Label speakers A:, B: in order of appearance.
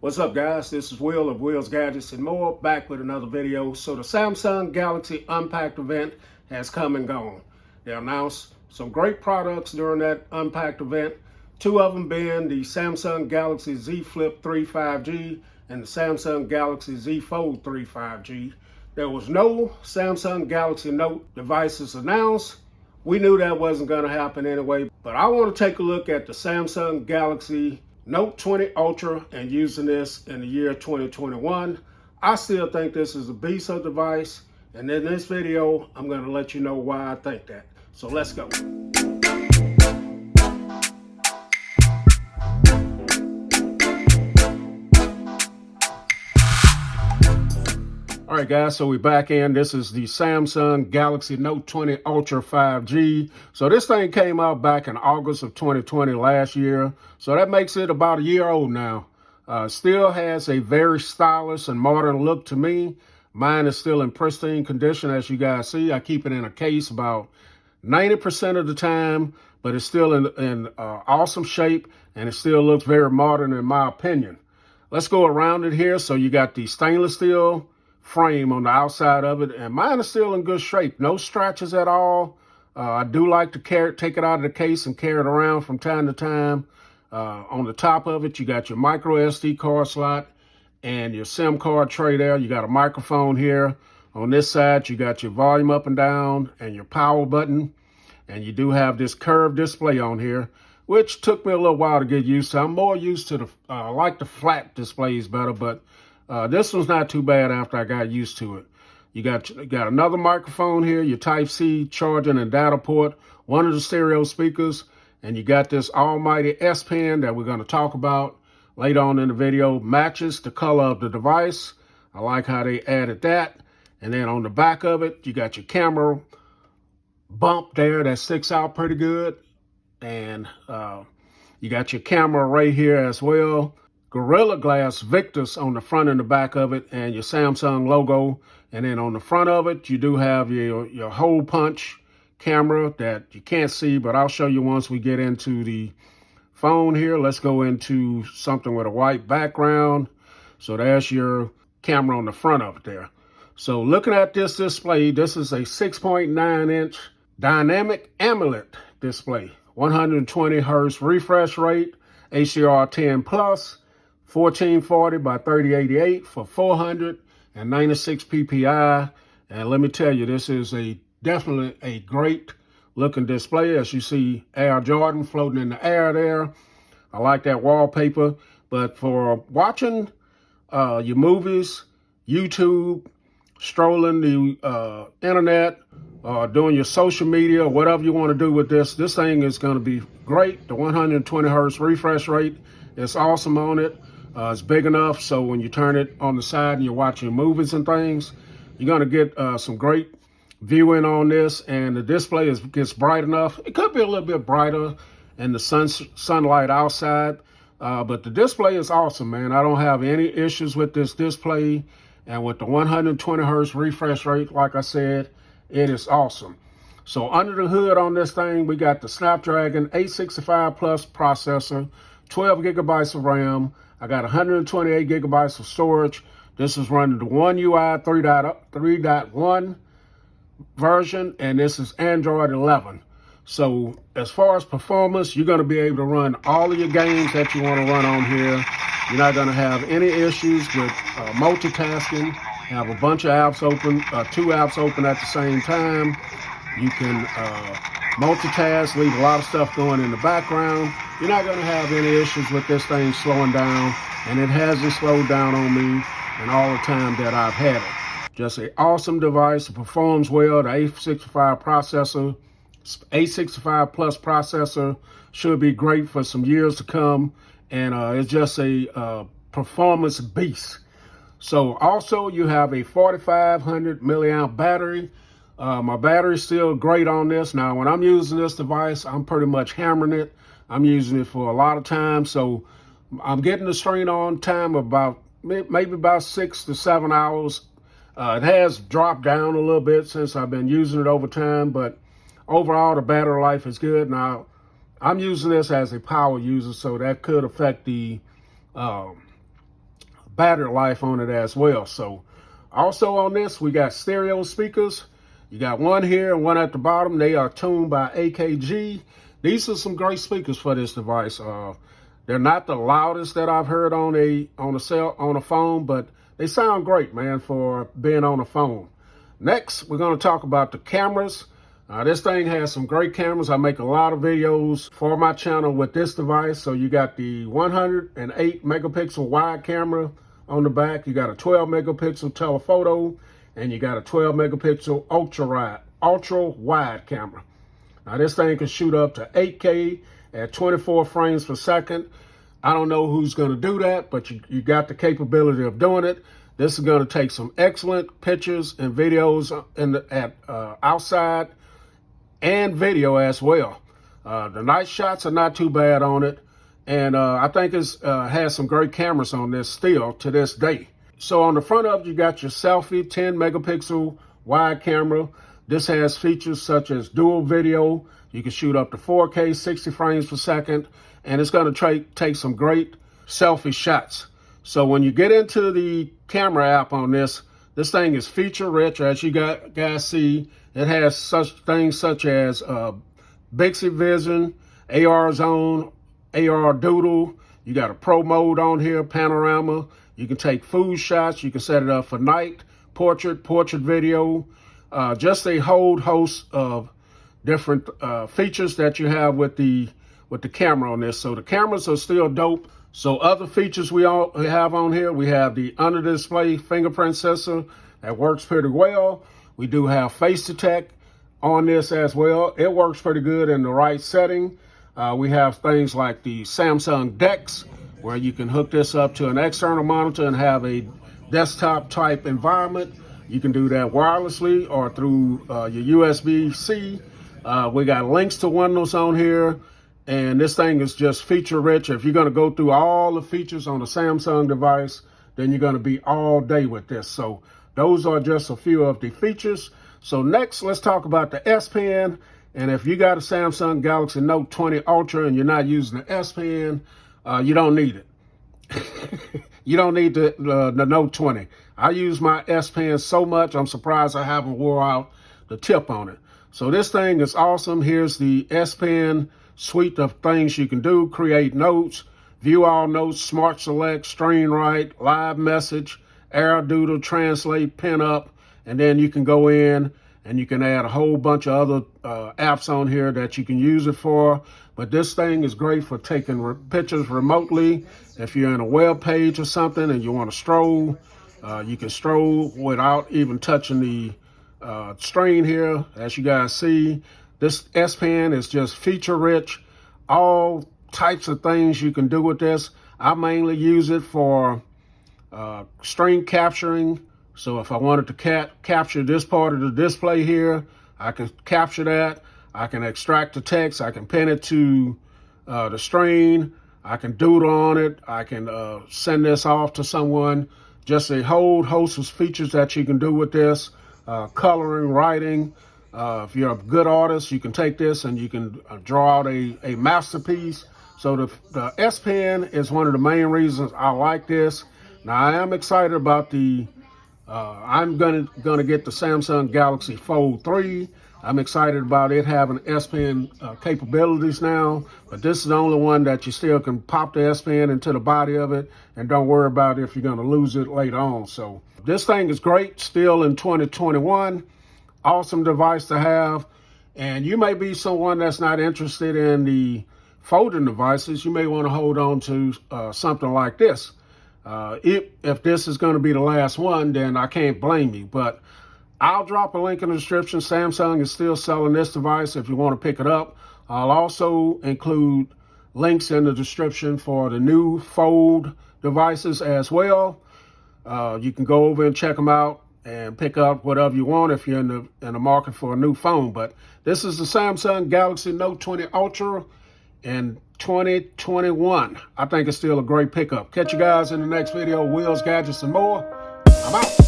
A: What's up, guys? This is Will of Will's Gadgets and More, back with another video. So the Samsung Galaxy Unpacked event has come and gone. They announced some great products during that Unpacked event, two of them being the Samsung Galaxy Z Flip 3 5G and the Samsung Galaxy Z Fold 3 5G. There was no Samsung Galaxy Note devices announced. We knew that wasn't going to happen anyway, but I want to take a look at the Samsung Galaxy Note 20 Ultra and using this in the year 2021. I still think this is a beast of device, and in this video, I'm going to let you know why I think that. So let's go. All right, guys, so we're back in. This is the Samsung Galaxy Note 20 Ultra 5G. So this thing came out back in August of 2020 last year. So that makes it about a year old now. Still has a very stylish and modern look to me. Mine is still in pristine condition, as you guys see. I keep it in a case about 90% of the time, but it's still in awesome shape, and it still looks very modern in my opinion. Let's go around it here. So you got the stainless steel frame on the outside of it, and mine is still in good shape. No scratches at all. I do like to take it out of the case and carry it around from time to time. On the top of it, you got your micro SD card slot and your SIM card tray there. You got a microphone here. On this side, you got your volume up and down and your power button. And you do have this curved display on here, which took me a little while to get used to. I'm more used to I like the flat displays better, but this one's not too bad after I got used to it. You got another microphone here, your Type-C charging and data port, one of the stereo speakers, and you got this almighty S Pen that we're going to talk about later on in the video. Matches the color of the device. I like how they added that. And then on the back of it, you got your camera bump there that sticks out pretty good. And you got your camera right here as well. Gorilla Glass Victus on the front and the back of it, and your Samsung logo. And then on the front of it, you do have your hole punch camera that you can't see, but I'll show you once we get into the phone here. Let's go into something with a white background. So there's your camera on the front of it there. So looking at this display, this is a 6.9-inch dynamic AMOLED display. 120 hertz refresh rate, HDR10 plus, 1440 by 3088 for 496 ppi. And let me tell you, this is definitely a great looking display. As you see Air Jordan floating in the air there. I like that wallpaper. But for watching your movies, YouTube, strolling the internet, doing your social media, whatever you want to do with this thing is going to be great. The 120 hertz refresh rate is awesome on it. It's big enough so when you turn it on the side and you're watching movies and things, you're going to get some great viewing on this. And the display gets bright enough. It could be a little bit brighter in the sunlight outside, but the display is awesome, man. I don't have any issues with this display. And with the 120 hertz refresh rate, like I said, it is awesome. So under the hood on this thing, we got the Snapdragon 865 Plus processor, 12 gigabytes of RAM. I got 128 gigabytes of storage. This is running the One UI 3.1 version, and this is Android 11. So as far as performance, you're going to be able to run all of your games that you want to run on here. You're not going to have any issues with multitasking. Have a bunch of apps open, 2 apps open at the same time. You can multitask, leave a lot of stuff going in the background. You're not going to have any issues with this thing slowing down, and it hasn't slowed down on me in all the time that I've had it. Just an awesome device. It performs well. The 865 processor, 865 Plus processor should be great for some years to come, and it's just a performance beast. So also you have a 4,500 milliamp battery. My battery's still great on this. Now, when I'm using this device, I'm pretty much hammering it. I'm using it for a lot of time. So I'm getting the strain on time about maybe about 6 to 7 hours. It has dropped down a little bit since I've been using it over time, but overall the battery life is good. Now, I'm using this as a power user, so that could affect the battery life on it as well. So also on this, we got stereo speakers. You got one here and one at the bottom. They are tuned by AKG. These are some great speakers for this device. They're not the loudest that I've heard on a phone, but they sound great, man, for being on a phone. Next, we're going to talk about the cameras. This thing has some great cameras. I make a lot of videos for my channel with this device. So you got the 108 megapixel wide camera on the back. You got a 12 megapixel telephoto, and you got a 12 megapixel ultra wide camera. Now this thing can shoot up to 8K at 24 frames per second. I don't know who's going to do that, but you got the capability of doing it. This is going to take some excellent pictures and videos outside and video as well. The night shots are not too bad on it. And I think it has some great cameras on this still to this day. So on the front of it, you got your selfie 10 megapixel wide camera. This has features such as dual video. You can shoot up to 4K, 60 frames per second, and it's going to take some great selfie shots. So when you get into the camera app on this thing is feature rich, as you guys see. It has such things such as Bixby Vision, AR Zone, AR Doodle. You got a pro mode on here, panorama. You can take food shots. You can set it up for night, portrait video. Just a whole host of different features that you have with the camera on this. So the cameras are still dope. So other features we have on here, we have the under display fingerprint sensor that works pretty well. We do have face detect on this as well. It works pretty good in the right setting. We have things like the Samsung DeX, where you can hook this up to an external monitor and have a desktop type environment. You can do that wirelessly or through your USB-C. We got links to Windows on here, and this thing is just feature rich. If you're going to go through all the features on a Samsung device, then you're going to be all day with this. So those are just a few of the features. So next, let's talk about the S Pen. And if you got a Samsung Galaxy Note 20 Ultra and you're not using the S Pen, you don't need it. You don't need the Note 20. I use my S Pen so much, I'm surprised I haven't wore out the tip on it. So this thing is awesome. Here's the S Pen suite of things you can do: create notes, view all notes, smart select, stream write, live message, AirDoodle, translate, pin up, and then you can go in and you can add a whole bunch of other apps on here that you can use it for. But this thing is great for taking pictures remotely. If you're in a web page or something and you want to stroll, you can stroll without even touching the screen here. As you guys see, this S Pen is just feature rich. All types of things you can do with this. I mainly use it for screen capturing. So if I wanted to capture this part of the display here, I can capture that. I can extract the text. I can pin it to the screen. I can doodle on it. I can send this off to someone. Just a whole host of features that you can do with this. Coloring, writing. If you're a good artist, you can take this and you can draw out a masterpiece. So the S Pen is one of the main reasons I like this. Now I am excited about I'm gonna get the Samsung Galaxy Fold 3. I'm excited about it having S Pen capabilities now, but this is the only one that you still can pop the S Pen into the body of it and don't worry about if you're gonna lose it later on. So this thing is great, still in 2021. Awesome device to have. And you may be someone that's not interested in the folding devices. You may want to hold on to something like this. If this is going to be the last one, then I can't blame you. But I'll drop a link in the description. Samsung is still selling this device if you want to pick it up. I'll also include links in the description for the new Fold devices as well. You can go over and check them out and pick up whatever you want if you're in the market for a new phone. But this is the Samsung Galaxy Note 20 Ultra in 2021. I think it's still a great pickup. Catch you guys in the next video. Wheels, Gadgets, and more. I'm out.